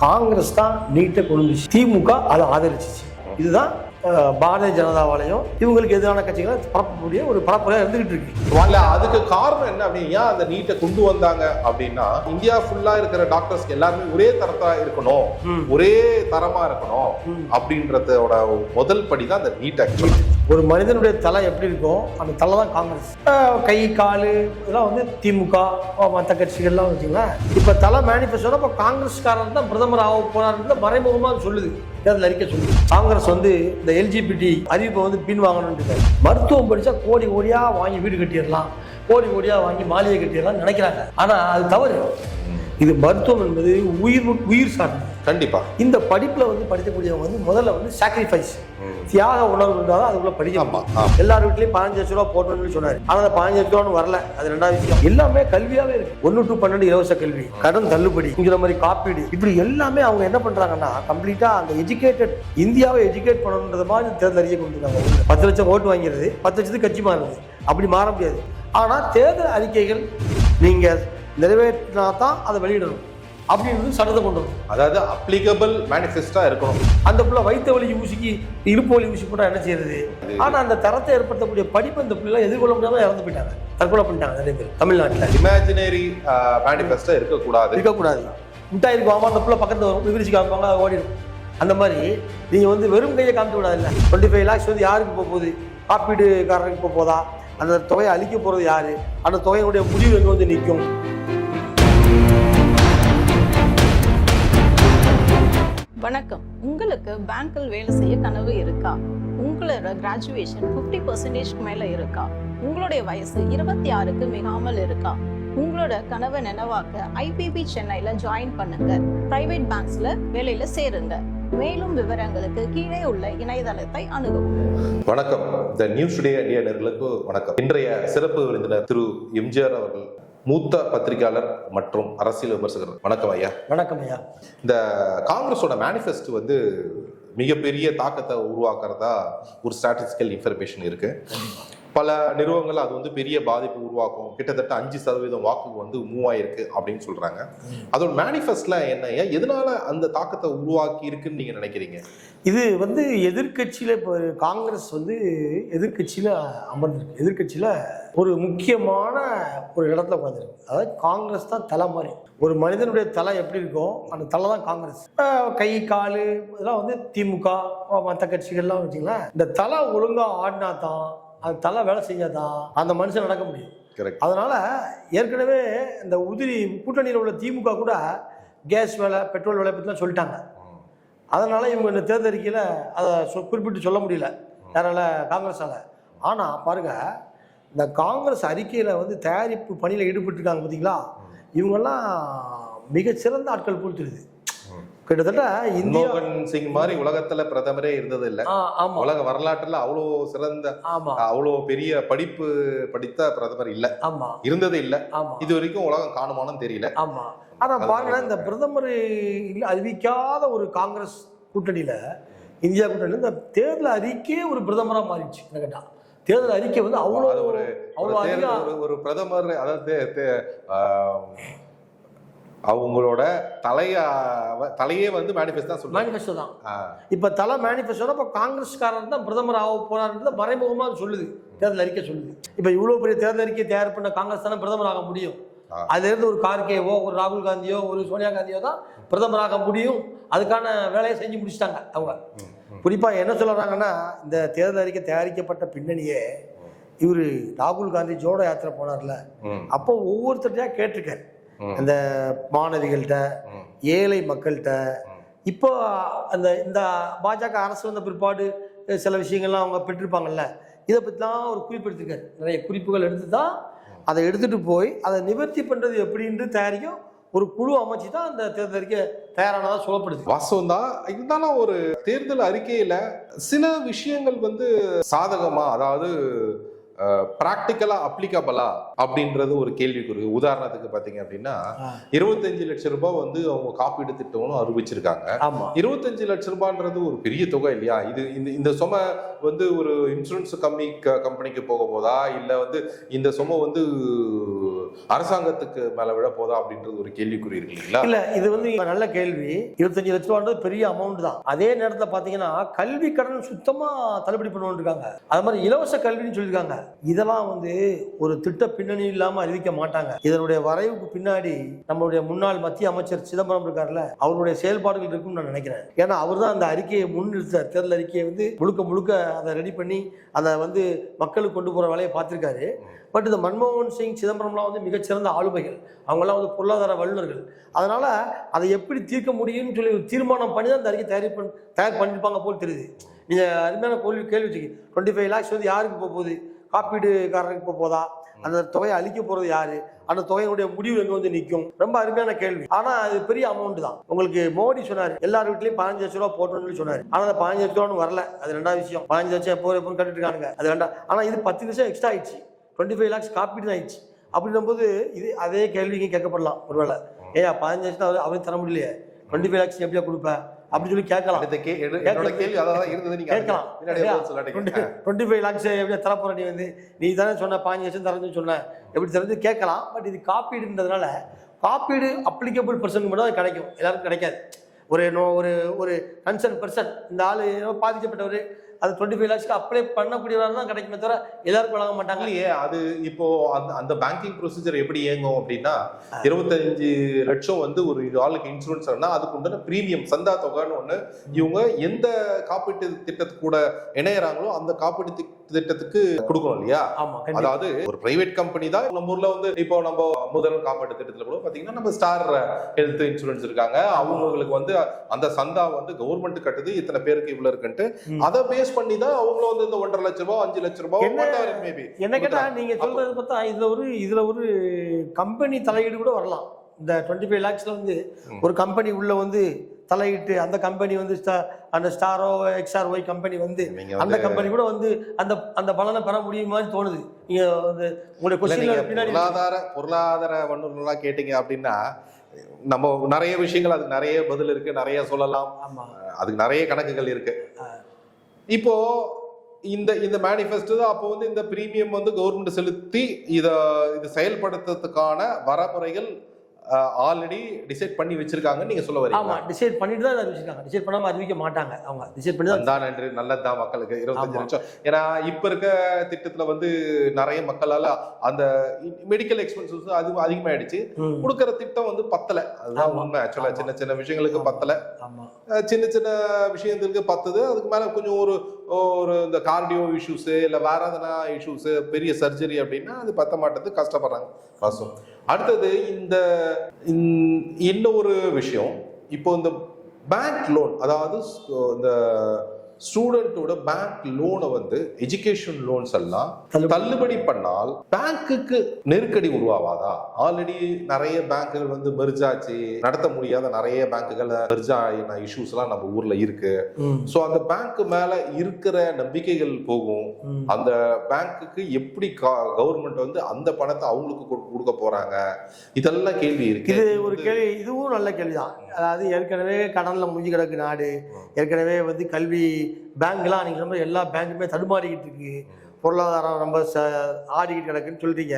காங்கிரஸ் தான் நீட்டை கொண்டு வந்துச்சு, திமுக அதை ஆதரிச்சிச்சு. இதுதான் பாரதிய ஜனதாவாலையும் இவங்களுக்கு எதிரான கட்சிகளை பரப்பக்கூடிய ஒரு பரப்புரையா இருந்துகிட்டு இருக்கு. அதுக்கு காரணம் என்ன அப்படின்னு ஏன் அந்த நீட்டை கொண்டு வந்தாங்க அப்படின்னா, இந்தியா ஃபுல்லா இருக்கிற டாக்டர்ஸ்க்கு எல்லாருமே ஒரே தரத்தா இருக்கணும், ஒரே தரமா இருக்கணும் அப்படின்றதோட முதல் படி தான் அந்த நீட். ஆக்சுவலா ஒரு மனிதனுடைய தலை எப்படி இருக்கும், அந்த தலை தான் காங்கிரஸ். கை காலு இதெல்லாம் வந்து திமுக மற்ற கட்சிகள்லாம் வச்சுங்களேன். இப்ப தலை மேனிஃபெஸ்டோ இப்போ காங்கிரஸ்காரர் தான் பிரதமர் ஆக போறாருன்னு மறைமுகமாக சொல்லுது, தேர்தல் அறிக்கை சொல்லுது. காங்கிரஸ் வந்து இந்த எல்ஜிபிடி அறிவிப்பை வந்து பின்வாங்கணும்னு, மருத்துவம் படிச்சா கோடி கோடியா வாங்கி வீடு கட்டிடலாம், கோடி கோடியா வாங்கி மாளிகை கட்டிடலாம் நினைக்கிறாங்க. ஆனா அது தவறு. இது மருத்துவம் என்பது உயிர் சார்ந்தது. கண்டிப்பா இந்த படிப்புல வந்து படிக்கக்கூடியவங்க வந்து முதல்ல வந்து சாக்ரிஃபைஸ், தியாக உணர்வு இருந்தாலும் அதுக்குள்ள படிக்கலாம். எல்லார் வீட்லயும் 15 லட்ச ரூபா போட்டோம்னு சொன்னாரு. ஆனா 15 லட்ச ரூபான்னு வரல. அது ரெண்டாவது விஷயம். எல்லாமே கல்வியாவே இருக்கு. 1 to 12 இலவச கல்வி, கடன் தள்ளுபடி, இந்த மாதிரி காப்பீடு, இப்படி எல்லாமே அவங்க என்ன பண்றாங்கன்னா கம்ப்ளீட்டா அந்த எஜுகேட்டட் இந்தியாவை எஜுகேட் பண்ணணுன்றது மாதிரி தேர்தல் அறிக்கை கொடுத்துருக்காங்க. 10 லட்சம் ஓட்டு வாங்கிறது, 10 லட்சத்துக்கு கட்சி மாறுது. அப்படி மாற முடியாது. ஆனா தேர்தல் அறிக்கைகள் நீங்க நிறைவேற்றினா தான் அதை வெளியிடணும் அப்படின்னு சட்டத்தை கொண்டு வரும். அதாவது அப்ளிகபிள் மேனிஃபெஸ்டா இருக்கணும். அந்த புள்ள வைத்த வலி ஊசிக்கு இடுப்பு வலி ஊசி போட்டா என்ன செய்யறது? ஆனா அந்த தரத்தை ஏற்படுத்தக்கூடிய படிப்பு இந்த பிள்ளை எதிர்கொள்ள முடியாம இறந்து போயிட்டாங்க, தற்கொலை பண்ணிட்டாங்க நிறைய பேர் தமிழ்நாட்டில். இமேஜினரி மேனிஃபெஸ்டா இருக்கக்கூடாது. மிட்டாயிருக்கு வாமா அந்த பிள்ளை பக்கத்துல விரிச்சு காமிப்பாங்க, அது ஓடிடும். அந்த மாதிரி நீங்க வந்து வெறும் கையை காமிக்க கூடாது. இல்லை 25 lakhs வந்து யாருக்கு போக போகுது? காப்பீடுக்காரருக்கு போக போதா? அந்த தொகையை அளிக்க போறது யாரு? அந்த தொகையினுடைய முடிவு எங்க வந்து நிற்கும்? வணக்கம். உங்களுக்கு பேங்க்கில் வேலை செய்ய கனவு இருக்கா? உங்களோட கிராஜுவேஷன் 50% மேல இருக்கா? உங்களுடைய வயசு 26க்கு மிகாமல் இருக்கா? உங்களோட கனவை நினைவாக்க ஐபிபி சென்னையில ஜாயின் பண்ணுங்க. பிரைவேட் பேங்க்ஸ்ல வேலையில சேருங்க. மேலும் விவரங்களுக்கு கீழே உள்ள இணையதளத்தை அணுகவும். வணக்கம். தி நியூஸ் டுடே நேயர்களுக்கு வணக்கம். இன்றைய சிறப்பு விருந்தினர் திரு எம்ஜிஆர் அவர்கள், மூத்த பத்திரிகையாளர் மற்றும் அரசியல் விமர்சகர். வணக்கம் ஐயா. வணக்கம் ஐயா. இந்த காங்கிரஸோட மேனிஃபெஸ்டோ வந்து மிகப்பெரிய தாக்கத்தை உருவாக்குறதா ஒரு ஸ்டாட்டிஸ்டிக்கல் இன்ஃபர்மேஷன் இருக்கு. பல நிறுவனங்கள் அது வந்து பெரிய பாதிப்பு உருவாக்கும், கிட்டத்தட்ட 5% வாக்கு வந்து மூவ் ஆயிருக்கு அப்படின்னு சொல்றாங்க. அதோட மேனிஃபெஸ்டோல என்ன, எதனால அந்த தாக்கத்தை உருவாக்கி இருக்குன்னு நீங்க நினைக்கிறீங்க? இது வந்து எதிர்கட்சியில, இப்போ காங்கிரஸ் வந்து எதிர்கட்சியில அமர்ந்திருக்கு. எதிர்கட்சியில ஒரு முக்கியமான ஒரு இடத்துல உட்காந்துருக்கு. அதாவது காங்கிரஸ் தான் தலை மாதிரி. ஒரு மனிதனுடைய தலை எப்படி இருக்கும், அந்த தலை தான் காங்கிரஸ். கை காலு இதெல்லாம் வந்து திமுக மற்ற கட்சிகள்லாம் வச்சுங்களேன். இந்த தலை ஒழுங்கா ஆடினா தான், அந்த தலை வேலை செய்யாதான் அந்த மனுஷன் நடக்க முடியும். அதனால ஏற்கனவே இந்த உதிரி கூட்டணியில் உள்ள திமுக கூட கேஸ் வேலை, பெட்ரோல் வேலை பற்றிலாம் சொல்லிட்டாங்க. அதனால இவங்க இந்த தேர்தல் அறிக்கையில் அதை குறிப்பிட்டு சொல்ல முடியல யாரால, காங்கிரஸால. ஆனால் பாருங்க, இந்த காங்கிரஸ் அறிக்கையில் வந்து தயாரிப்பு பணியில் ஈடுபட்டுருக்காங்க பார்த்தீங்களா, இவங்கெல்லாம் மிகச்சிறந்த ஆட்கள் போல் தெரியுது. கிட்டத்தட்ட இந்தியா சிங் மாதிரி உலகத்துல பிரதமரே இருந்தது இல்ல. உலக வரலாற்றுல அவ்வளோ சிறந்த, அவ்வளோ பெரிய படிப்பு படித்த பிரதமர் இல்ல, இருந்தது இல்ல. இது வரைக்கும் உலகம் காணுமானும் தெரியல. ஆமா. ஆனா பாருங்க, இந்த பிரதமர் அறிவிக்காத ஒரு காங்கிரஸ் கூட்டணியில, இந்தியா கூட்டணியில இந்த தேர்தல் அறிக்கையே ஒரு பிரதமரா மாறிடுச்சு. என்ன கேட்டா, தேர்தல் அறிக்கை வந்து ஒரு பிரதமர், அதாவது அவங்களோட தலையே வந்து மேனிஃபெஸ்டோ தான். இப்ப தலை மேனிஃபெஸ்டோ இப்ப காங்கிரஸ்காரர் தான் பிரதமர் ஆக போறாருன்றது மறைமுகமா சொல்லுது, தேர்தல் அறிக்கை சொல்லுது. இப்ப இவ்வளவு பெரிய தேர்தல் அறிக்கை தயார் பண்ண காங்கிரஸ் தானே பிரதமர் ஆக முடியும். அதுல இருந்து ஒரு கார்கேவோ, ஒரு ராகுல் காந்தியோ, ஒரு சோனியா காந்தியோ தான் பிரதமர் ஆக முடியும். அதுக்கான வேலையை செஞ்சு முடிச்சிட்டாங்க அவங்க. குறிப்பா என்ன சொல்றாங்கன்னா, இந்த தேர்தல் அறிக்கை தயாரிக்கப்பட்ட பின்னணியே இவரு ராகுல் காந்தி ஜோடோ யாத்திரை போனார்ல, அப்போ ஒவ்வொருத்தரையா கேட்டிருக்காரு. அந்த மாணவிகள்கிட்ட, ஏழை மக்கள்கிட்ட. இப்போ அந்த இந்த பாஜக அரசு வந்த பிற்பாடு சில விஷயங்கள்லாம் அவங்க பெற்றிருப்பாங்கல்ல, இதை பற்றிலாம் ஒரு குறிப்பெடுத்திருக்காரு. நிறைய குறிப்புகள் எடுத்து தான் அதை எடுத்துட்டு போய் அதை நிவர்த்தி பண்றது எப்படின்னு தயாரிக்கும் ஒரு குழு அமைச்சு தான் அந்த தேர்தல் அறிக்கை தயாரானதா சொல்லப்படுது. வாசம் தான். இருந்தாலும் ஒரு தேர்தல் அறிக்கையில சில விஷயங்கள் வந்து சாதகமா, அதாவது பிராக்டிக்கலா அப்ளிகபிளா அப்படின்றது ஒரு கேள்விக்குறி. உதாரணத்துக்கு பாத்தீங்க அப்படின்னா, 25 லட்சம் ரூபாய் வந்து அவங்க காப்பீடு திட்டம்னு அறிவிச்சிருக்காங்க. 25 லட்சம் ரூபான்றது ஒரு பெரிய தொகை இல்லையா? இது இந்த சுமை வந்து ஒரு இன்சூரன்ஸ் கம்பெனிக்கு போக போதா, இல்ல வந்து இந்த சுமை வந்து அரசாங்கத்துக்கு மேல விழ போதா அப்படின்றது ஒரு கேள்விக்குறி இருக்கு இல்லைங்களா? இல்ல இது வந்து நல்ல கேள்வி. 25 லட்ச ரூபான்றது பெரிய அமௌண்ட் தான். அதே நேரத்துல பாத்தீங்கன்னா கல்வி கடன் சுத்தமா தள்ளுபடி பண்ணுவோம் இருக்காங்க. அது மாதிரி இலவச கல்வின்னு சொல்லியிருக்காங்க. இதெல்லாம் வந்து ஒரு திட்ட பின்னணி இல்லாம அறிவிக்க மாட்டாங்க. இதனுடைய வரைவுக்கு பின்னாடி நம்மளுடைய முன்னாள் மத்திய அமைச்சர் சிதம்பரம் இருக்காருல்ல, அவருடைய செயல்பாடுகள் இருக்கும்னு நான் நினைக்கிறேன். ஏன்னா அவர் தான் அந்த அறிக்கையை முன்னிறுத்த தேர்தல் அறிக்கையை வந்து முழுக்க அதை ரெடி பண்ணி அதை வந்து மக்களுக்கு கொண்டு போற வேலையை பார்த்திருக்காரு. பட் இந்த மன்மோகன் சிங், சிதம்பரம்லாம் வந்து மிகச்சிறந்த ஆளுமைகள், அவங்கெல்லாம் வந்து பொருளாதார வல்லுநர்கள். அதனால அதை எப்படி தீர்க்க முடியும்னு சொல்லி தீர்மானம் பண்ணி தான் அந்த அறிக்கை தயார் பண்ணியிருப்பாங்க போல் தெரியுது. நீங்க அருமையான கேள்வி வச்சுக்கி 25 lakhs வந்து யாருக்கு போகுது? காப்பீடுக்காரருக்கு போதா? அந்த தொகையை அளிக்க போறது யாரு? அந்த தொகையினுடைய முடிவு எங்க வந்து நிற்கும்? ரொம்ப அருமையான கேள்வி. ஆனா அது பெரிய அமௌண்ட் தான். உங்களுக்கு மோடி சொன்னாரு எல்லார் வீட்லயும் 15 லட்சம் ரூபாய் போட்டோம்னு சொன்னாரு. ஆனா அந்த 15 லட்ச ரூபான்னு வரல. அது ரெண்டாவது விஷயம். 15 லட்சம் எப்போ கட்டிட்டு இருக்காங்க, அது வேண்டாம். ஆனா இது 10 லட்சம் எக்ஸ்ட்ரா ஆயிடுச்சு. 25 lakhs காப்பீடு தான் ஆயிடுச்சு. அப்படின்னும் போது இது அதே கேள்விக்கு கேட்கப்படலாம். ஒருவேளை 15 லட்சம் அவரே தர முடியலையே, 25 lakhs எப்படியா கொடுப்ப அப்படின்னு சொல்லி கேட்கலாம். கேட்கலாம் 25 lakhs எப்படியா தரப்போற? நீ வந்து நீ தானே சொன்ன 15 லட்சம் தரணும்னு சொன்ன, எப்படி தரது கேட்கலாம். பட் இது காப்பீடுன்றதுனால காப்பீடு அப்ளிகபிள் பர்சனுக்கு மட்டும் அது கிடைக்கும், எல்லாருக்கும் கிடைக்காது. ஒரு கன்சர்ன் பர்சன், இந்த ஆளு பாதிக்கப்பட்டவர், அது 25 lakhs அப்ளை பண்ணக்கூடியவராக தான் கிடைக்குமே தவிர எல்லாருக்கும் வழங்க மாட்டாங்க. இல்லையே, அது இப்போ அந்த பேங்கிங் ப்ரொசீஜர் எப்படி இயங்கும் அப்படின்னா 25 லட்சம் வந்து ஒரு ஆளுக்கு இன்சூரன்ஸ் அதுக்கு உண்டான பிரீமியம் சந்தா தொகைன்னு ஒண்ணு இவங்க எந்த காப்பீட்டு திட்டத்துக்கு கூட இணையறாங்களோ அந்த காப்பீட்டு திட்டத்துக்கு கொடுக்கணும் இல்லையா? அதாவது ஒரு பிரைவேட் கம்பெனி தான் நம்ம ஊர்ல வந்து இப்போ நம்ம முதல் காப்பீட்டு திட்டத்துல கூட பாத்தீங்கன்னா நம்ம ஸ்டார் ஹெல்த் இன்சூரன்ஸ் இருக்காங்க. அவங்களுக்கு வந்து அந்த சந்தா வந்து கவர்மெண்ட் கட்டுது, இத்தனை பேருக்கு இவ்வளவு இருக்குன்ட்டு அதை பேஸ் பண்ணி தான் அவங்களும் வந்து இந்த 1.5 லட்ச ரூபாய் 5 லட்ச ரூபாய் மேபி. என்ன கேட்டா நீங்க சொல்றது பார்த்தா இதுல ஒரு கம்பெனி தலையீடு கூட வரலாம். இந்த 25 lakhsல வந்து ஒரு கம்பெனி உள்ள வந்து தலையிட்டு அந்த கம்பெனி வந்து அந்த ஸ்டாரோ XRY கம்பெனி வந்து அந்த கம்பெனி கூட வந்து அந்த பலனை பெற முடியும் மாதிரி தோணுது. நீங்க உங்களுடைய பொருளாதார வல்லுநர்களா கேட்டீங்க அப்படின்னா நம்ம நிறைய விஷயங்கள், அதுக்கு நிறைய பதில் இருக்கு, நிறைய சொல்லலாம், அதுக்கு நிறைய கணக்குகள் இருக்கு. இப்போ இந்த மேனிஃபெஸ்டோ தான் அப்போ வந்து இந்த பிரீமியம் வந்து கவர்மெண்ட் செலுத்தி இது செயல்படுத்துறதுக்கான வரமுறைகள் ஆல்ரெடி டிசைட் பண்ணி வச்சிருக்காங்க நீங்க சொல்ல வரீங்க? ஆமா, டிசைட் பண்ணிட்டு தான் அறிவிச்சிருக்காங்க. டிசைட் பண்ணாம அறிவிக்க மாட்டாங்க. அவங்க டிசைட் பண்ணி தான் நன்று, நல்லதுதான் மக்களுக்கு 25 லட்சம். ஏன்னா இப்ப இருக்க திட்டத்துல வந்து நிறைய மக்களால அந்த மெடிக்கல் எக்ஸ்பென்சஸ் அது அதிகமாயிடுச்சு. கொடுக்கற திட்டம் வந்து பத்தல, அதுதான் உண்மை. ஆக்சுவலா சின்ன சின்ன விஷயங்களுக்கு பத்தல, சின்ன சின்ன விஷயங்களுக்கு பத்துது. அதுக்கு மேல கொஞ்சம் ஒரு இந்த கார்டியோ இஷ்யூஸ் இல்ல வேற எதனா இஷ்யூஸ், பெரிய சர்ஜரி அப்படின்னா அது பத்த மாட்டது, கஷ்டப்படுறாங்க. அடுத்தது இன்னொரு விஷயம், இப்போ இந்த பேங்க் லோன், அதாவது இந்த ஸ்டூடெண்டோட பேங்க் லோனை வந்து எஜுகேஷன் லோன்ஸ் எல்லாம் தள்ளுபடி பண்ணால் பேங்க்குக்கு நெருக்கடி உருவாவாதா? ஆல்ரெடி நிறைய பேங்குகள் வந்து மெர்ஜ் ஆச்சு, நடத்த முடியாத நிறைய பேங்குகள் மெர்ஜ் ஆன இஷ்யூஸ் எல்லாம் நம்ம ஊர்ல இருக்கு. சோ அந்த பேங்க் மேல இருக்கிற நம்பிக்கைகள் போகும். அந்த பேங்க்குக்கு எப்படி கவர்மெண்ட் வந்து அந்த பணத்தை அவங்களுக்கு கொடுக்க போறாங்க? இதெல்லாம் கேள்வி இருக்கு. இது ஒரு கேள்வி, இதுவும் நல்ல கேள்விதான். அதாவது ஏற்கனவே கடன்ல மூஞ்சி கிடக்கு நாடு, ஏற்கனவே வந்து கல்வி பேங்க்லாம் நீங்க சொன்ன எல்லா பேங்குமே தடுமாறிக்கிட்டு இருக்கு, பொருளாதாரம் ரொம்ப ஆடிக்கிட்டு கிடக்குன்னு சொல்றீங்க.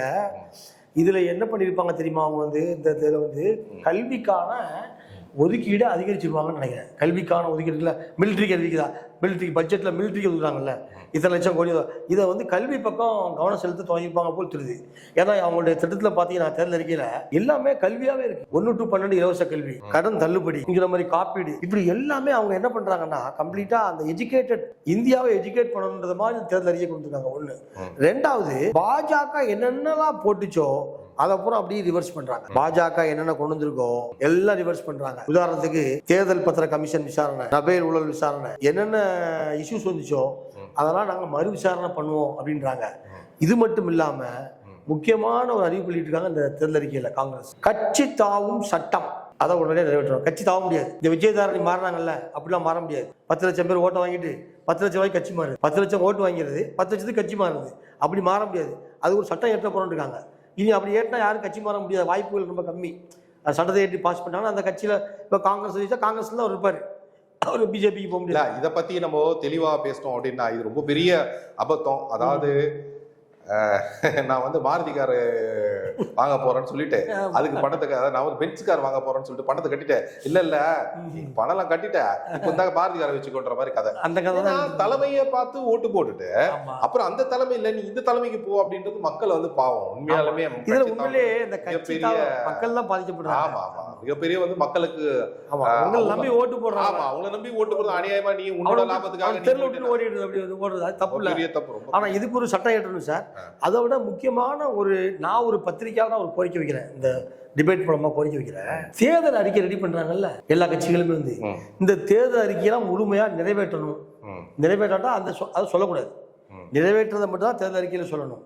இதுல என்ன பண்ணிருப்பாங்க தெரியுமா? அவங்க வந்து இந்த இதில் வந்து கல்விக்கான ஒதுக்கீடு அதிகரிச்சிருவாங்கன்னு நினைக்கிறேன். கல்விக்கான ஒதுக்கீடுல மிலிட்ரிக்கு அதிகரிக்குதா, மிலிட்ரிக்கு பட்ஜெட்ல மிலிட்ரிக்கு ஒதுக்குறாங்கல்ல, இத்தனை லட்சம் கோடி, இதை வந்து கல்வி பக்கம் கவனம் செலுத்த துவங்கிப்பாங்க போல் தெரியுது. ஏன்னா அவங்களுடைய திட்டத்தில் பார்த்தீங்கன்னா தேர்தல் அறிக்கையில எல்லாமே கல்வியாவே இருக்கு. 1 to 12 இலவச கல்வி, கடன் தள்ளுபடி, இங்கிற மாதிரி காப்பீடு, இப்படி எல்லாமே அவங்க என்ன பண்றாங்கன்னா கம்ப்ளீட்டா அந்த எஜுகேட்டட் இந்தியாவை எஜுகேட் பண்ணணுன்றது மாதிரி தேர்தல் அறிக்கை கொடுத்துருக்காங்க. ஒண்ணு. ரெண்டாவது, பாஜக என்னென்னலாம் போட்டுச்சோ அதை பூரா அப்படியே ரிவர்ஸ் பண்றாங்க. பாஜக என்னென்ன கொண்டு வந்திருக்கோ எல்லாம் ரிவர்ஸ் பண்றாங்க. உதாரணத்துக்கு தேர்தல் பத்திர கமிஷன் விசாரணை, ரபேல் ஊழல் விசாரணை, என்னென்ன இஷ்யூஸ் வந்துச்சோ அதெல்லாம் நாங்க மறு விசாரணை பண்ணுவோம் அப்படின்றாங்க. இது மட்டும் இல்லாம முக்கியமான ஒரு அறிவிப்பு வெளியிட்டிருக்காங்க இந்த தேர்தல் அறிக்கையில காங்கிரஸ். கட்சி தாவும் சட்டம் அதை உடனே நிறைவேற்றுவோம். கட்சி தாவ முடியாது. இந்த விஜயதாரணி மாறினாங்கல்ல, அப்படிலாம் மாற முடியாது. 10 லட்சம் பேர் ஓட்டை வாங்கிட்டு 10 லட்சம் ரூபாய்க்கு கட்சி மாறுது, 10 லட்சம் ஓட்டு வாங்கிறது 10 லட்சத்துக்கு கட்சி மாறுது, அப்படி மாற முடியாது. அது ஒரு சட்டம் ஏற்ற போறோம்னு இருக்காங்க. இனி அப்படி ஏற்றினா யாரும் கட்சி மாற முடியாது, வாய்ப்புகள் ரொம்ப கம்மி. சட்டத்தை ஏற்றி பாஸ் பண்ணாங்கன்னா அந்த கட்சியில இப்போ காங்கிரஸ் வச்சா காங்கிரஸ்ல அவர் இருப்பாரு, அவர் பிஜேபிக்கு போக முடியாது. இதை பத்தி நம்ம தெளிவா பேசணும் அப்படின்னா இது ரொம்ப பெரிய அபத்தம். அதாவது நான் வந்து மாருதி கார் வாங்க போறேன்னு சொல்லிட்டு அதுக்கு பணத்துக்கு, அதாவது நான் ஒரு பென்ஸ் கார் வாங்க போறேன்னு சொல்லிட்டு பணத்தை கட்டிட்டேன். இல்ல பணம் எல்லாம் கட்டிட்டேன், இப்போ இந்த மாருதி காரை வச்சுக்கோன்ற மாதிரி கதை. அந்த கதை தான் தலைமையை பார்த்து ஓட்டு போட்டுட்டு அப்புறம் அந்த தலைமை இல்ல நீ இந்த தலைமைக்கு போ அப்படின்றது மக்கள் வந்து பாவம். உண்மையாலுமே இதுல உண்மையிலேயே இந்த கட்சி மக்கள் தான் பாதிக்கப்படுறாங்க. ஆமா ஆமா, மிகப்பெரிய வந்து மக்களுக்கு அவங்களை நம்பி ஓட்டு போடுறாங்க. ஆமா, அவங்கள நம்பி ஓட்டு போடுறது அநியாயமா. நீ உன்னோட லாபத்துக்காக தெருல விட்டு ஓடிடுது, அப்படி வந்து ஓடுறது அது தப்பு இல்ல. தப்பு. ஆனா இதுக்கு ஒரு சட்டம் ஏற்றணும் சார். அதை விட முக்கியமான நான் ஒரு பத்திரிக்கையாளர் ஒரு கோரிக்கை வைக்கிறேன், இந்த டிபேட் மூலமா கோரிக்கை வைக்கிறேன். தேர்தல் அறிக்கை ரெடி பண்றாங்கல்ல எல்லா கட்சிகளுமே வந்து, இந்த தேர்தல் அறிக்கையெல்லாம் முழுமையா நிறைவேற்றணும். நிறைவேற்றாட்டா அதை சொல்லக்கூடாது. நிறைவேற்றதை மட்டும் தான் தேர்தல் அறிக்கையில சொல்லணும்.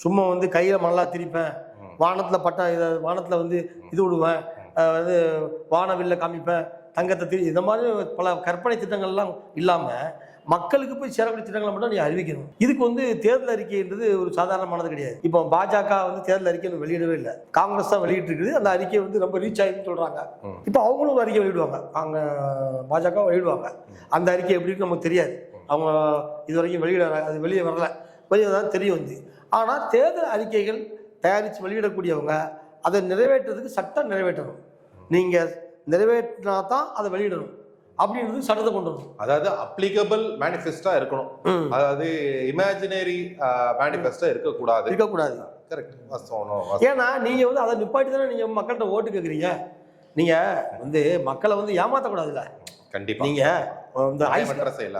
சும்மா வந்து கையில மண்ணா திரிப்பேன், வானத்துல பட்டா வானத்துல வந்து இது விடுவேன், வந்து வானவில்ல காமிப்பேன், தங்கத்தை இந்த மாதிரி பல கற்பனை திட்டங்கள்லாம் இல்லாம மக்களுக்கு போய் சேரக்கூடிய திட்டங்களை மட்டும் நீ அறிவிக்கணும். இதுக்கு வந்து தேர்தல் அறிக்கைன்றது ஒரு சாதாரணமானது கிடையாது. இப்போ பாஜக வந்து தேர்தல் அறிக்கை வெளியிடவே இல்லை, காங்கிரஸ் தான் வெளியிட்டு இருக்குது. அந்த அறிக்கை வந்து ரொம்ப ரீச் ஆகின்னு சொல்றாங்க. இப்போ அவங்களும் ஒரு அறிக்கை வெளியிடுவாங்க, அவங்க பாஜக வெளியிடுவாங்க. அந்த அறிக்கை எப்படின்னு நமக்கு தெரியாது, அவங்க இது வரைக்கும் அது வெளியே வரல, வெளியே தான் தெரிய வந்து. ஆனால் தேர்தல் அறிக்கைகள் தயாரித்து வெளியிடக்கூடியவங்க அதை நிறைவேற்றுறதுக்கு சட்டம் நிறைவேற்றணும். நீங்கள் நிறைவேற்றினா தான் அதை வெளியிடணும் அப்படின்றது சட்டத்தை கொண்டு வரணும். அதாவது அப்ளிகபிள் மேனிஃபெஸ்டா இருக்கணும், அதாவது இமேஜினரி மேனிஃபெஸ்டா இருக்கக்கூடாது. கரெக்ட். ஏன்னா நீங்க வந்து அதை நிப்பாட்டி தானே நீங்க மக்கள்கிட்ட ஓட்டு கேட்குறீங்க. நீங்க வந்து மக்களை வந்து ஏமாத்தக்கூடாதுல்ல. கண்டிப்பா. நீங்க இந்த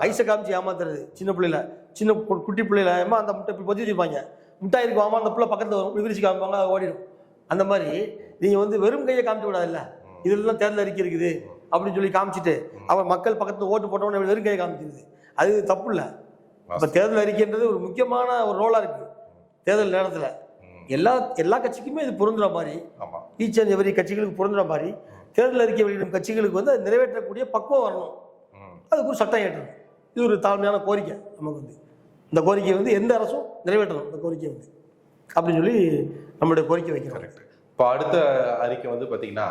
ஐஸை காமிச்சு ஏமாத்துறது, சின்ன பிள்ளைல சின்ன குட்டி பிள்ளைல ஏமா அந்த முட்டை இப்படி பொத்தி வச்சுப்பாங்க, மிட்டாய் இருக்கு வாமா, அந்த பிள்ளை பக்கத்துல வரும் விரிச்சு காமிப்பாங்க, அது ஓடிடும். அந்த மாதிரி நீங்க வந்து வெறும் கையை காமிக்க கூடாதுல்ல. இதுலாம் தேர்தல் அறிக்கை இருக்குது அப்படின்னு சொல்லி காமிச்சிட்டு அவர் மக்கள் பக்கத்துல ஓட்டு போட்டவொடனே வெறும் கையை காமிச்சிருது, அது தப்பு இல்லை. இப்ப தேர்தல் அறிக்கைன்றது ஒரு முக்கியமான ஒரு ரோலா இருக்கு தேர்தல் நேரத்துல. எல்லா கட்சிக்குமே இது பொருந்துற மாதிரி, ஈச் அண்ட் எவரி கட்சிகளுக்கு பொருந்துற மாதிரி தேர்தல் அறிக்கை வெளியிடும் கட்சிகளுக்கு வந்து அது நிறைவேற்றக்கூடிய பக்குவம் வரணும். அதுக்கு ஒரு சட்டம் ஏற்றணும். இது ஒரு தாழ்மையான கோரிக்கை நமக்கு வந்து. இந்த கோரிக்கையை வந்து எந்த அரசும் நிறைவேற்றணும் இந்த கோரிக்கையை வந்து அப்படின்னு சொல்லி நம்மளுடைய கோரிக்கை வைக்கிறோம். இப்போ அடுத்த அறிக்கை வந்து பாத்தீங்கன்னா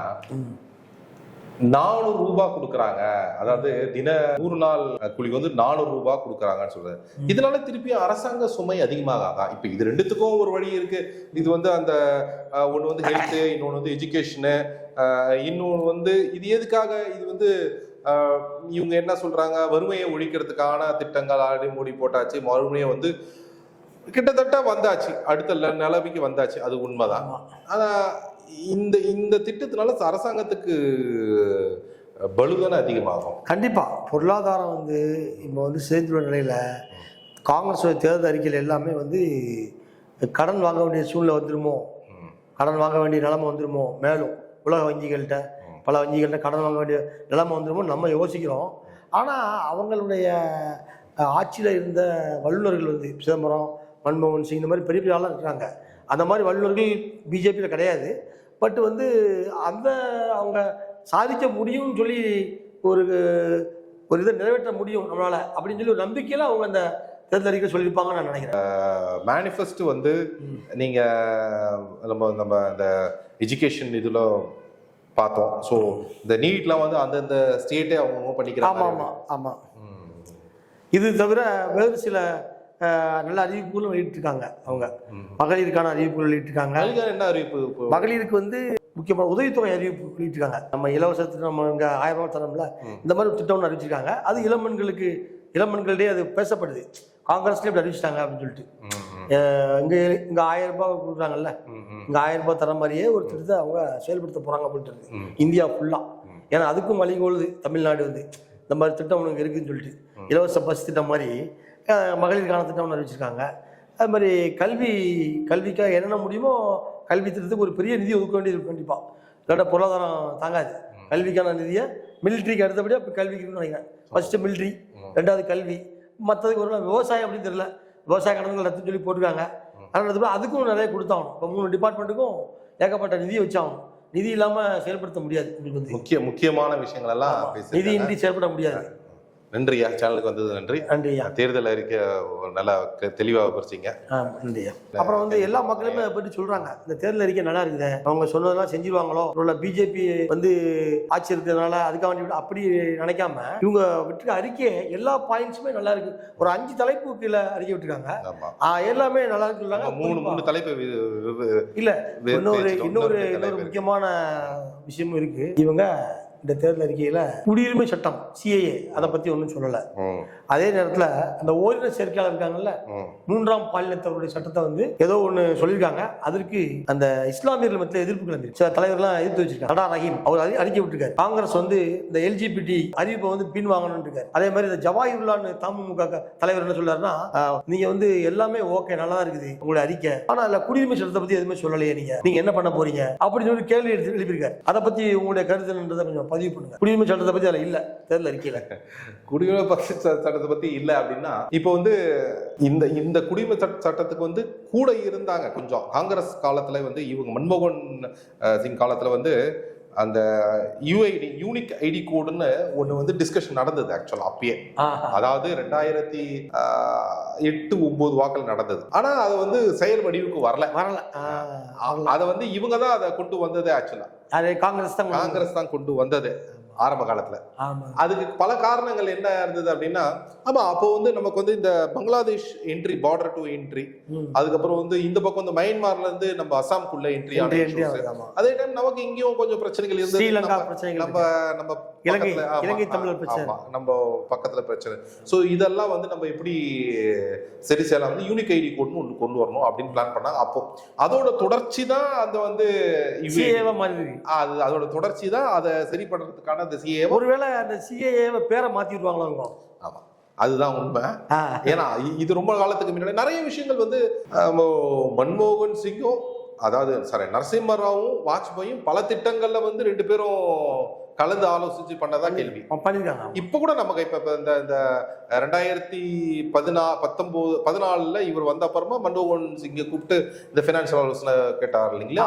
400 ரூபாய் கொடுக்குறாங்க, அதாவது தின 100 நாள் கூலிக்கு வந்து 400 ரூபாய் கொடுக்குறாங்கன்னு சொல்றது. இதனால திருப்பி அரசாங்க சுமை அதிகமாகாதா? இப்ப இது ரெண்டுத்துக்கும் ஒரு வழி இருக்கு. இது வந்து அந்த ஒண்ணு வந்து ஹெல்த், இன்னொன்னு வந்து எஜுகேஷனு, இன்னொன்று வந்து இது எதுக்காக, இது வந்து இவங்க என்ன சொல்றாங்க, வறுமையை ஒழிக்கிறதுக்கான திட்டங்கள் ஆல்ரெடி மூடி போட்டாச்சு, வறுமையை வந்து கிட்டத்தட்ட வந்தாச்சு, அடுத்த நிலைமைக்கு வந்தாச்சு, அது உண்மைதான். ஆனா இந்த திட்டத்தினால அரசாங்கத்துக்கு பலுதானே அதிகமாகும். கண்டிப்பா பொருளாதாரம் வந்து இப்போ வந்து சேர்ந்துள்ள நிலையில காங்கிரஸ் தேர்தல் அறிக்கையில் எல்லாமே வந்து கடன் வாங்க வேண்டிய சூழ்நிலை வந்துருமோ, கடன் வாங்க வேண்டிய நிலைமை வந்துருமோ, மேலும் உலக வங்கிகள்கிட்ட பல வங்கிகள்கிட்ட கடன் வாங்க வேண்டிய நிலைமை வந்துருமோ நம்ம யோசிக்கிறோம். ஆனால் அவங்களுடைய ஆட்சியில் இருந்த வல்லுநர்கள் வந்து சிதம்பரம், மன்மோகன் சிங் இந்த மாதிரி பெரிய பெரிய ஆளாக இருக்கிறாங்க. அந்த மாதிரி வல்லுநர்கள் பிஜேபியில் கிடையாது. பட் வந்து அந்த அவங்க சாதிக்க முடியும்னு சொல்லி ஒரு இதை நிறைவேற்ற முடியும் நம்மளால அப்படின்னு சொல்லி ஒரு நம்பிக்கையில் அவங்க அந்த தேர்தல் அறிக்கை சொல்லியிருப்பாங்கன்னு நான் நினைக்கிறேன். மேனிஃபெஸ்டோ வந்து நீங்கள் நம்ம இந்த எஜுகேஷன் இதில் பார்த்தோம். ஸோ இந்த நீட்லாம் வந்து அந்தந்த ஸ்டேட்டே அவங்க பண்ணிக்கிறாங்க. ஆமாம் ஆமாம் ஆமாம். இது தவிர வேறு சில நல்ல அறிவிப்புகளும் வெளியிட்டிருக்காங்க. அவங்க மகளிருக்கான அறிவிப்புகள் வெளியிட்டிருக்காங்க. என்ன அறிவிப்பு? மகளிருக்கு வந்து முக்கியமான உதவித்தொகை அறிவிப்பு வெளியிட்டிருக்காங்க. நம்ம இலவசத்துக்கு நம்ம இங்கே 1000 ரூபாய் தரோம்ல, இந்த மாதிரி ஒரு திட்டம்னு அறிவிச்சிருக்காங்க. அது இளம்பெண்களிடையே அது பேசப்படுது. காங்கிரஸ்லேயே அப்படி அறிவிச்சிட்டாங்க அப்படின்னு சொல்லிட்டு. இங்கே 1000 ரூபாய் கொடுக்குறாங்கல்ல, இங்கே 1000 ரூபாய் தர மாதிரியே ஒரு திட்டத்தை அவங்க செயல்படுத்த போகிறாங்க அப்படின்ட்டு இந்தியா ஃபுல்லாக. ஏன்னா அதுக்கும் வழிகோலுது தமிழ்நாடு வந்து இந்த மாதிரி திட்டம் ஒன்று இருக்குதுன்னு சொல்லிட்டு. இலவச பஸ் திட்டம் மாதிரி மகளிருக்கான திட்டம்னு அறிவிச்சிருக்காங்க. அது மாதிரி கல்விக்காக என்னென்ன முடியுமோ கல்வி திட்டத்துக்கு ஒரு பெரிய நிதி ஒதுக்க வேண்டியது கண்டிப்பாக. இல்லாட்ட பொருளாதாரம் தாங்காது. கல்விக்கான நிதியை மிலிட்ரிக்கு அடுத்தபடியாக இப்போ கல்விக்கு நினைக்கிறேன். ஃபர்ஸ்ட்டு மிலிட்ரி, 2வது கல்வி, மற்றதுக்கு ஒரு விவசாயம் அப்படின்னு தெரியல, விவசாய கடன்கள் ரத்து சொல்லி போட்டிருக்காங்க. ஆனால் அதுக்கும் நிறைய கொடுத்தாகணும். இப்போ 3 டிபார்ட்மெண்ட்டுக்கும் ஏகப்பட்ட நிதியை வச்சாகணும். நிதி இல்லாமல் செயல்படுத்த முடியாது. முக்கியமான விஷயங்கள் எல்லாம் நிதியின்றி செயல்பட முடியாது. நன்றியா, சேனலுக்கு வந்தது நன்றி. நன்றியா. தேர்தல் அறிக்கை நல்லா தெளிவாக குறிச்சிங்க. நன்றியா. அப்புறம் வந்து எல்லா மக்களுமே அதை பற்றி சொல்றாங்க, இந்த தேர்தல் அறிக்கை நல்லா இருக்குது, அவங்க சொன்னதெல்லாம் செஞ்சிருவாங்களோ, உள்ள பிஜேபி வந்து ஆட்சி இருக்கிறதுனால அதுக்காக வேண்டி அப்படி நினைக்காம இவங்க விட்டு அறிக்கை எல்லா பாயிண்ட்ஸுமே நல்லா இருக்கு. ஒரு 5 தலைப்பு கீழே அறிக்கை விட்டுருக்காங்க, எல்லாமே நல்லா இருக்குறாங்க. மூணு தலைப்பு இல்ல. இன்னொரு முக்கியமான விஷயமும் இருக்கு. இவங்க இந்த தேர்தல் அறிக்கையில குடியுரிமை சட்டம் CAA அதை பத்தி ஒன்றும் சொல்லல. அதே நேரத்துல அந்த ஓரின சேர்க்கையாளர் இருக்காங்கல்ல, 3ஆம் பாலினத்தவருடைய சட்டத்தை வந்து ஏதோ ஒண்ணு சொல்லியிருக்காங்க. அதற்கு அந்த இஸ்லாமியர்கள் மத்தியில் எதிர்ப்பு கிளம்பி சில தலைவர்கள்லாம் எதிர்த்து வச்சிருக்காங்க. நடா ரஹீம் அவர் அறிக்கை விட்டுருக்காரு. காங்கிரஸ் வந்து இந்த LGBT அறிவிப்பை வந்து பின் வாங்கணும்னு இருக்காரு. அதே மாதிரி இந்த ஜவாஹிருல்லான்னு தமுமுக தலைவர் என்ன சொல்றாருன்னா, நீங்க வந்து எல்லாமே ஓகே நல்லா தான் இருக்குது உங்களுடைய அறிக்கை, ஆனா இல்ல குடியுரிமை சட்டத்தை பத்தி எதுவுமே சொல்லலையே, நீங்க என்ன பண்ண போறீங்க அப்படின்னு சொல்லி கேள்வி எழுப்பியிருக்காரு. அதை பத்தி உங்களுடைய கருத்துன்றதை கொஞ்சம் பதிவு பண்ணுங்க. குடியுரிமை சட்டத்தை பத்தி அதில் இல்ல தேர்தல் அறிக்கையில. குடியுரிமை சட்டத்தை பத்தி இல்ல அப்படின்னா, இப்போ வந்து இந்த குடியுரிமை சட்டத்துக்கு வந்து கூட இருந்தாங்க கொஞ்சம் காங்கிரஸ் காலத்துல வந்து, இவங்க மன்மோகன் சிங் காலத்துல வந்து அந்த UID யூனிக் ஐடி கோடுன்னு ஒண்ணு வந்து டிஸ்கஷன் நடந்தது ஆக்சுவலா அப்பயே. அதாவது 2008-9 வாக்கில் நடந்தது. ஆனா அது வந்து செயல் வடிவுக்கு வரல. அதை வந்து இவங்க தான் அதை கொண்டு வந்தது ஆக்சுவலா. காங்கிரஸ் தான் கொண்டு வந்தது ஆரம்ப காலத்துல. அதுக்கு பல காரணங்கள் என்ன இருந்தது அப்படின்னா, ஆமா அப்போ வந்து நமக்கு வந்து இந்த Bangladesh entry, border to entry, அதுக்கப்புறம் வந்து இந்த பக்கம் வந்து மயன்மார்ல இருந்து நம்ம அசாம்குள்ள என்ட்ரி, அதே டைம் நமக்கு இங்கேயும் கொஞ்சம் பிரச்சனைகள் இருந்தது. நம்ம இலங்கை தமிழர் பிரச்சனை, நம்ம பக்கத்துல பிரச்சனை. சோ இதெல்லாம் வந்து நம்ம எப்படி சரி செய்யலாம், வந்து யூனிக் ஐடி கோட்னு ஒன்று கொண்டு வரணும் அப்படின்னு பிளான் பண்ணாங்க. அப்போ அதோட தொடர்ச்சி தான் அந்த வந்து அதோட தொடர்ச்சி தான் அதை சரி பண்றதுக்கான அந்த CAA. ஒருவேளை அந்த CAA பேரை மாத்தி விடுவாங்களோ. ஆமா, அதுதான் உண்மை. ஏன்னா இது ரொம்ப காலத்துக்கு முன்னாடி நிறைய விஷயங்கள் வந்து மன்மோகன் சிங்கும், அதாவது நரசிம்ம ராவும் வாஜ்பாயும் பல திட்டங்கள்ல வந்து 2 பேரும் கலந்து ஆலோசிச்சு பண்ணதா கேள்வி பண்ணிருக்காங்க. இப்ப கூட நமக்கு இப்ப இந்த 2014 இவர் வந்த அப்புறமா மன்மோகன் சிங்கை கூப்பிட்டு இந்த பைனான்சியல் ஆலோசனை கேட்டார் இல்லைங்களா,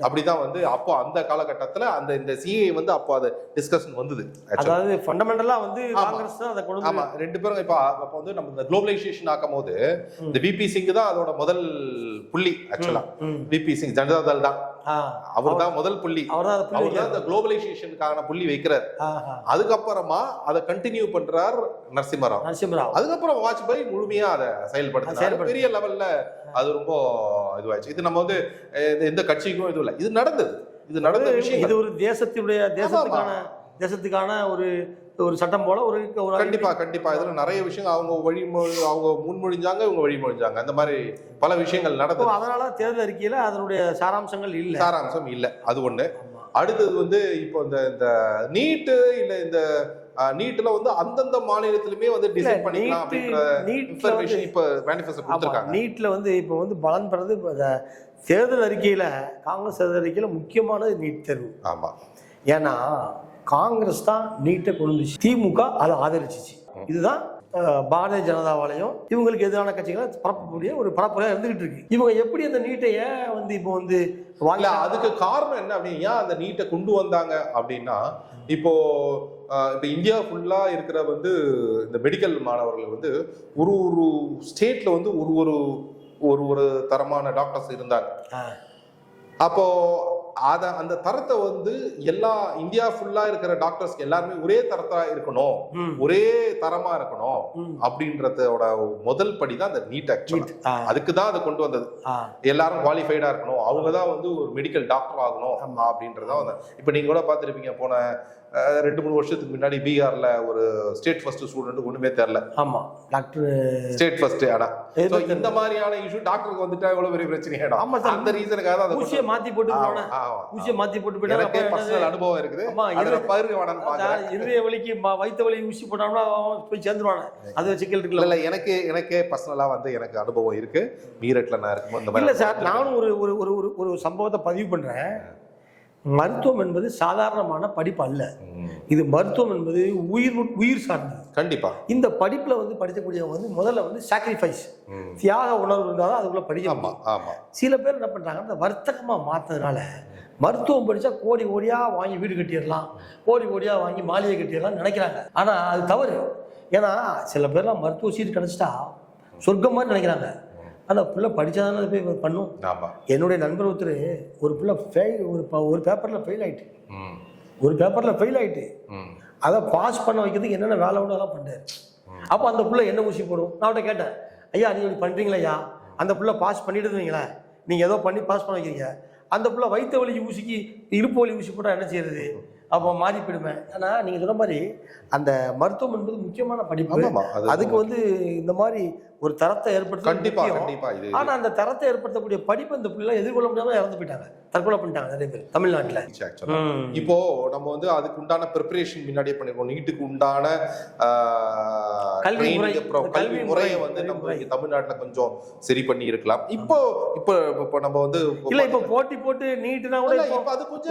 அப்படிதான் வந்து அப்போ அந்த காலகட்டத்துல இந்த CAA வந்து அப்போ அது டிஸ்கஷன் வந்தது. அதாவது ஃபண்டமெண்டலா வந்து காங்கிரஸ் தான் அதை கொண்டு. ஆமா, 2 பேரும் இப்ப வந்து நம்ம இந்த குளோபலைசேஷன் ஆக்கும் போது இந்த VP சிங் தான் அதோட முதல் புள்ளி ஆக்சுவலா. VP சிங் ஜனதா தள் தான், அவர் தான் முதல் புள்ளி, அவர் தான் இந்த குளோபலைசேஷனுக்கான புள்ளி வைக்கிறார். அதுக்கப்புறமா அதை கண்டினியூ பண்றார் நரசிம்மராவ். அதுக்கப்புறம் வாஜ்பாய் முழுமையா அதை செயல்படுத்தினார் பெரிய லெவல்ல. அது ரொம்ப இதுவாச்சு. இது நம்ம வந்து எந்த கட்சிக்கும் இது இல்லை, இது நடந்த விஷயம். இது ஒரு தேசத்துக்கான ஒரு சட்டம் போல ஒரு கண்டிப்பா இதுல நிறைய விஷயங்கள் அவங்க முன்மொழிஞ்சாங்க, இவங்க வழிமொழிஞ்சாங்க, அந்த மாதிரி பல விஷயங்கள் நடந்தது. அதனால தேர்தல் அறிக்கையில அதனுடைய சாராம்சம் இல்ல. அது ஒண்ணு. அடுத்தது வந்து இப்போ இந்த நீட்டு இல்ல இந்த நீட்ல வந்து அந்தந்த மாநிலத்திலுமே வந்து டிசைன் பண்ணிக்கலாம் அப்படின்ற இன்ஃபர்மேஷன் இப்ப மேனிஃபெஸ்டோ கொடுத்திருக்காங்க. நீட்ல வந்து இப்போ வந்து பலன் பெறது தேர்தல் அறிக்கையில, காங்கிரஸ் தேர்தல் அறிக்கையில முக்கியமானது நீட் தேர்வு. ஆமா, ஏன்னா காங்கிரஸ் தான் நீட்டை கொண்டு வந்துச்சு, திமுக அதை ஆதரிச்சிச்சு. இதுதான் பாரதிய ஜனதாவாலையும் இவங்களுக்கு எதிரான கட்சிகளை பரப்பக்கூடிய ஒரு பரப்புரையா இருந்துகிட்டு இருக்கு. இவங்க எப்படி அந்த நீட்டை வந்து இப்போ வந்து அதுக்கு காரணம் என்ன அப்படின்னா, அந்த நீட்டை கொண்டு வந்தாங்க அப்படின்னா, இப்போ இந்தியா ஃபுல்லா இருக்கிற வந்து இந்த மெடிக்கல் மாணவர்கள் வந்து ஒரு ஸ்டேட்ல வந்து ஒரு தரமான டாக்டர்ஸ் இருந்தாங்க. அப்போ அந்த தரத்தை வந்து எல்லா இந்தியா ஃபுல்லா இருக்கிற டாக்டர்ஸ்க்கு எல்லாருமே ஒரே தரத்தா இருக்கணும், ஒரே தரமா இருக்கணும் அப்படின்றதோட முதல் படி தான் அந்த நீட். ஆக்சுவலா அதுக்கு தான் அதை கொண்டு வந்தது. எல்லாரும் குவாலிஃபைடா இருக்கணும், அவங்கதான் வந்து ஒரு மெடிக்கல் டாக்டர் ஆகணும் அப்படின்றதான். இப்ப நீங்க கூட பார்த்திருப்பீங்க, போன 2-3 வருஷத்துக்கு முன்னாடி பீகார்ல ஒரு ஸ்டேட் ஃபர்ஸ்ட் ஸ்டூடெண்ட் ஒண்ணுமே தெரியல. ஆமா, டாக்டர் ஸ்டேட் ஃபர்ஸ்ட். ஆனா இந்த மாதிரியான இஷ்யூ டாக்டருக்கு வந்துட்டா எவ்வளவு பெரிய பிரச்சனை. ஆமா, அந்த ரீசனுக்காக தான் ஊசியை மாத்தி போட்டு எனக்கு பர்சனல் அனுபவம் இருக்குது. இருதய வலிக்கு வயிற்று வலி ஊசி போட்டாங்கன்னா போய் சேர்ந்துருவாங்க. அது சிக்கல் இருக்குல்ல. இல்ல, எனக்கே பர்சனலா வந்து எனக்கு அனுபவம் இருக்கு. மீரட்ல நான் இருக்கும். இல்ல சார், நானும் ஒரு சம்பவத்தை பதிவு பண்றேன். மருத்துவம் என்பது சாதாரணமான படிப்பு அல்ல. இது மருத்துவம் என்பது உயிர் சார்ந்தது. கண்டிப்பா இந்த படிப்புல வந்து படிக்கக்கூடியவங்க வந்து முதல்ல வந்து சாக்ரிஃபைஸ், தியாக உணர்வு இருந்தாலும் அதுக்குள்ள படிக்கலாம். சில பேர் என்ன பண்றாங்க, இந்த வர்த்தகமா மாத்ததுனால மருத்துவம் படித்தா கோடி கோடியாக வாங்கி வீடு கட்டிடலாம், கோடி கோடியாக வாங்கி மாளிகை கட்டிடலாம்னு நினைக்கிறாங்க. ஆனால் அது தவறு. ஏன்னா சில பேர்லாம் மருத்துவ சீட்டு கிடச்சிட்டா சொர்க்கம் மாதிரி நினைக்கிறாங்க. ஆனால் பிள்ளை படித்தா தானே போய் பண்ணும். என்னுடைய நண்பர் ஒருத்தர் ஒரு பிள்ளை ஒரு பேப்பரில் ஃபெயில் ஆகிட்டு, அதை பாஸ் பண்ண வைக்கிறதுக்கு என்னென்ன வேலை விட அதெல்லாம் பண்ணார். அப்போ அந்த பிள்ளை என்ன ஊசி போடும்? நான் அவட்ட கேட்டேன், ஐயா நீங்கள் இப்படி பண்ணுறீங்களா ஐயா? அந்த பிள்ளை பாஸ் பண்ணிடுவீங்களே, நீங்கள் ஏதோ பண்ணி பாஸ் பண்ண வைக்கிறீங்க, அந்த பிள்ளை வயிற்று வலி ஊசிக்கு இடுப்பு வலி ஊசி போட்டால் என்ன செய்யறது? அப்போ மாறி போயிடுமே. ஆனால் நீங்கள் சொன்ன மாதிரி அந்த மருத்துவம் என்பது முக்கியமான படிப்பு. அதுக்கு வந்து இந்த மாதிரி ஒரு தரத்தை ஏற்படுத்த, ஆனால் அந்த தரத்தை ஏற்படுத்தக்கூடிய படிப்பு அந்த பிள்ளை எதிர்கொள்ள முடியாமல் இறந்து போயிட்டாங்க, தற்கொலை பண்ணிட்டாங்க நிறைய பேர் தமிழ்நாட்டில். இப்போ நம்ம வந்து அதுக்கு உண்டான ப்ரிப்பரேஷன் முன்னாடியே பண்ணிருக்கோம். நீட்டுக்கு உண்டான கல்வி முறையை வந்து நம்ம தமிழ்நாட்டில் கொஞ்சம் சரி பண்ணி இருக்கலாம். இப்போ நம்ம வந்து இல்ல இப்போ போட்டி போட்டு நீட்டுனா கூட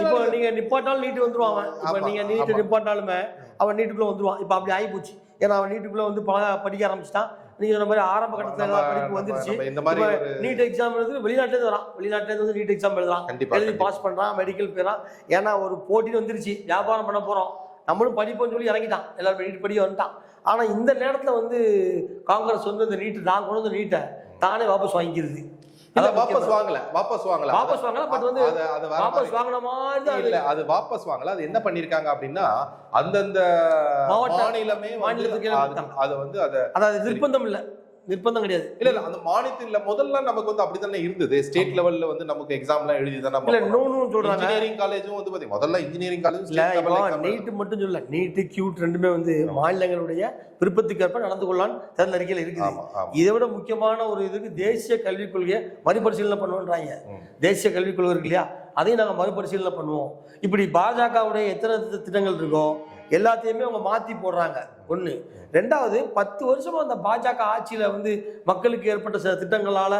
இப்போ நீங்க நிப்பாட்டாலும் நீட்டு வந்துருவாங்க. இப்போ நீங்க நீட்டு நிப்பாட்டாலுமே அவன் நீட்டுக்குள்ள வந்துருவான். இப்போ அப்படி ஆகி போச்சு. ஏன்னா அவன் நீட்டுக்குள்ள வந்து படிக்க ஆரம்பிச்சிட்டான். நீங்க சொன்ன மாதிரி ஆரம்ப கட்டத்துல எல்லாம் படிப்பு வந்துருச்சு. நீட் எக்ஸாம் எழுது வெளிநாட்டுல வரான், வெளிநாட்டுல வந்து நீட் எக்ஸாம் எழுதுறான், எழுதி பாஸ் பண்றான், மெடிக்கல் போயிடறான். ஏன்னா ஒரு போட்டி வந்துருச்சு, வியாபாரம் பண்ண போறோம், நம்மளும் படிப்போம்னு சொல்லி இறங்கிட்டான், எல்லாரும் நீட் படிக்க வந்துட்டான். ஆனா இந்த நேரத்துல வந்து காங்கிரஸ் வந்து இந்த நீட்டு தான் கொண்டு வந்து நீட்டை தானே வாபஸ் வாங்கிக்கிறது. வாபஸ் வாங்கல. பட் வந்து வாபஸ் வாங்கின மாதிரி இல்ல, அது வாபஸ் வாங்கல. அது என்ன பண்ணிருக்காங்க அப்படின்னா அந்தந்த மாநிலத்துக்கு அது வந்து அதாவது நிர்பந்தம் கிடையாது. இல்ல அந்த மாநிலத்துல முதல்ல நமக்கு வந்து அப்படித்தானே இருந்தது. ஸ்டேட் லெவல்ல வந்து நமக்கு எக்ஸாம்லாம் எழுதி தானே சொல்றாங்க. இன்ஜினியரிங் காலேஜும் வந்து பாத்தீங்க, முதல்ல இன்ஜினியரிங் காலேஜ் நீட் மட்டும் சொல்லல, நீட்டு கியூட் ரெண்டுமே வந்து மாநிலங்களுடைய விருப்பத்துக்கேற்ப நடந்து கொள்ளலான்னு தேர்தல் அறிக்கையில் இருக்குது. இதை விட முக்கியமான ஒரு இதுக்கு தேசிய கல்விக் கொள்கையை மறுபரிசீலனை பண்ணுவோன்றாங்க. தேசிய கல்விக் கொள்கை இருக்கு இல்லையா, அதையும் நாங்கள் மறுபரிசீலனை பண்ணுவோம். இப்படி பாஜகவுடைய எத்தனை திட்டங்கள் இருக்கோ எல்லாத்தையுமே அவங்க மாற்றி போடுறாங்க. ஒன்று. ரெண்டாவது, 10 வருஷமா அந்த பாஜக ஆட்சியில் வந்து மக்களுக்கு ஏற்பட்ட சில திட்டங்களால்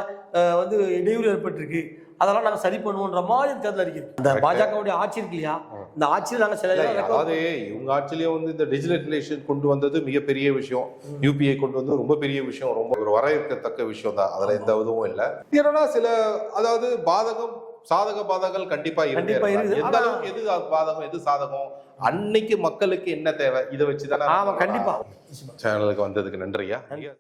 வந்து இடையூறு ஏற்பட்டிருக்கு, அதெல்லாம் நாங்கள் சரி பண்ணுவோன்ற மாதிரி தேர்தல் அறிக்கை. இந்த பாஜகவுடைய ஆட்சி இருக்கு இல்லையா, இந்த ஆட்சியில் நாங்கள் சில அதாவது இவங்க ஆட்சியிலேயே வந்து இந்த டிஜிட்டலைசேஷன் கொண்டு வந்தது மிகப்பெரிய விஷயம், யூபிஐ கொண்டு வந்தது ரொம்ப பெரிய விஷயம், ரொம்ப ஒரு வரவேற்கத்தக்க விஷயம் தான், அதில் எந்த இதுவும் இல்லை. ஏன்னா சில அதாவது சாதக பாதகங்கள் கண்டிப்பா இருக்கு. எந்த அளவுக்கு எது பாதகம் எது சாதகம், அன்னைக்கு மக்களுக்கு என்ன தேவை, இதை வச்சுதானே. கண்டிப்பா. சேனலுக்கு வந்ததுக்கு நன்றியா.